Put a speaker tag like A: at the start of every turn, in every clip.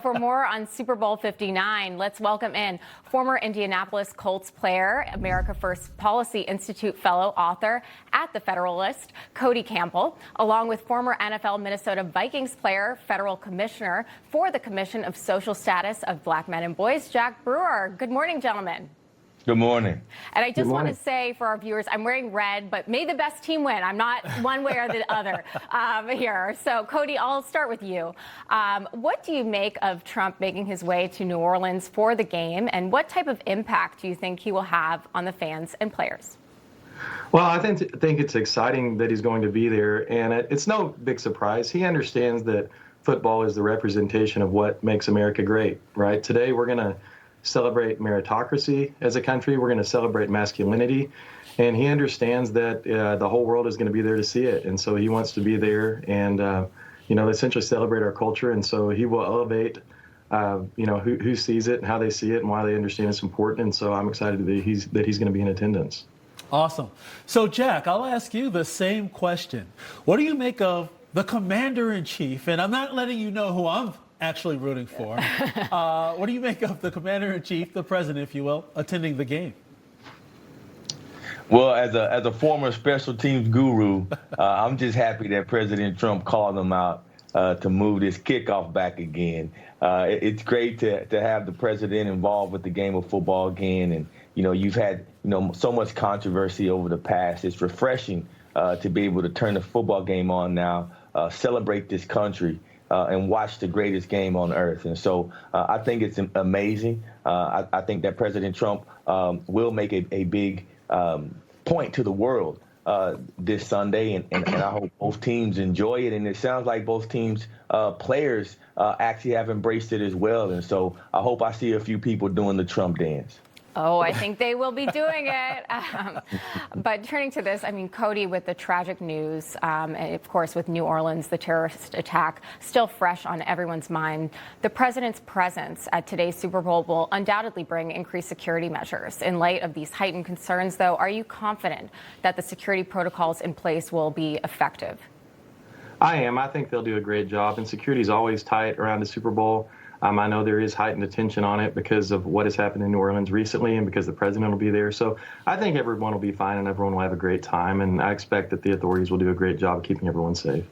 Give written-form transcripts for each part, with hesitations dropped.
A: For more on Super Bowl 59, let's welcome in former Indianapolis Colts player, America First Policy Institute fellow, author at The Federalist, Cody Campbell, along with former NFL Minnesota Vikings player, federal commissioner for the Commission of Social Status of Black Men and Boys, Jack Brewer. Good morning, gentlemen.
B: Good morning.
A: And I just want to say for our viewers, I'm wearing red, but may the best team win. I'm not one way or the other here. So, Cody, I'll start with you. What do you make of Trump making his way to New Orleans for the game, and what type of impact do you think he will have on the fans and players?
C: Well, I think it's exciting that he's going to be there, and it's no big surprise. He understands that football is the representation of what makes America great, right? Today, we're going to celebrate meritocracy as a country. We're going to celebrate masculinity. And he understands that the whole world is going to be there to see it. And so he wants to be there and, essentially celebrate our culture. And so he will elevate, who sees it and how they see it and why they understand it's important. And so I'm excited that he's going to be in attendance.
D: Awesome. So, Jack, I'll ask you the same question. What do you make of the commander-in-chief? And I'm not letting you know who I'm actually rooting for. What do you make of the commander-in-chief, the president, if you will, attending the game?
B: Well, as a former special teams guru, I'm just happy that President Trump called him out to move this kickoff back again. It's great to have the president involved with the game of football again. And, you've had, so much controversy over the past. It's refreshing to be able to turn the football game on now, celebrate this country, and watch the greatest game on earth. And so I think it's amazing. I think that President Trump will make a big point to the world this Sunday, and I hope both teams enjoy it. And it sounds like both teams' players actually have embraced it as well. And so I hope I see a few people doing the Trump dance.
A: Oh, I think they will be doing it. But turning to this, Cody, with the tragic news, and of course, with New Orleans, the terrorist attack still fresh on everyone's mind, the president's presence at today's Super Bowl will undoubtedly bring increased security measures. In light of these heightened concerns, though, are you confident that the security protocols in place will be effective?
C: I am. I think they'll do a great job, and security is always tight around the Super Bowl. I know there is heightened attention on it because of what has happened in New Orleans recently and because the president will be there. So I think everyone will be fine and everyone will have a great time. And I expect that the authorities will do a great job of keeping everyone safe.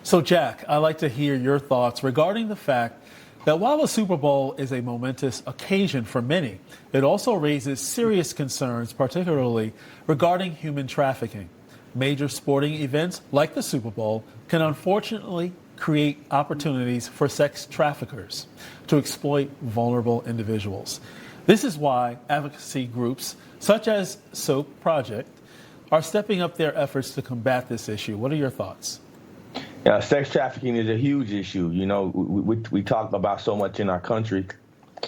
D: So, Jack, I'd like to hear your thoughts regarding the fact that while the Super Bowl is a momentous occasion for many, it also raises serious concerns, particularly regarding human trafficking. Major sporting events like the Super Bowl can unfortunately create opportunities for sex traffickers to exploit vulnerable individuals. This is why advocacy groups such as SOAP Project are stepping up their efforts to combat this issue. What are your thoughts?
B: Yeah, sex trafficking is a huge issue. We talk about so much in our country,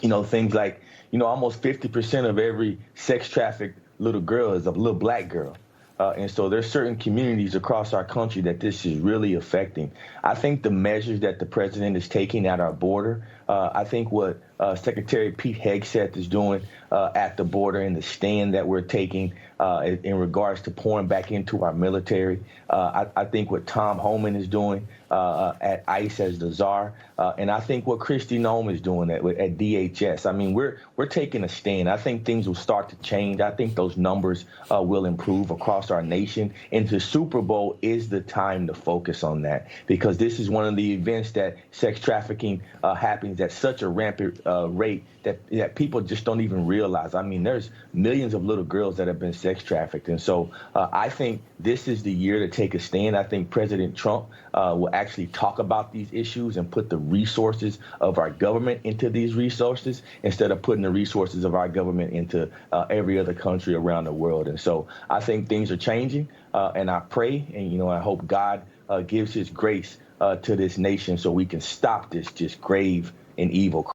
B: things like, almost 50% of every sex trafficked little girl is a little black girl. And so there's certain communities across our country that this is really affecting. I think the measures that the president is taking at our border, I think what Secretary Pete Hegseth is doing at the border and the stand that we're taking in regards to pouring back into our military. I think what Tom Homan is doing at ICE as the czar, and I think what Kristi Noem is doing at DHS. We're taking a stand. I think things will start to change. I think those numbers will improve across our nation. And the Super Bowl is the time to focus on that, because this is one of the events that sex trafficking happens at such a rampant rate that people just don't even realize. There's millions of little girls that have been sex trafficked. And so I think this is the year to take a stand. I think President Trump will actually talk about these issues and put the resources of our government into these resources instead of putting the resources of our government into every other country around the world. And so I think things are changing, and I pray and, I hope God gives his grace to this nation so we can stop this just grave and evil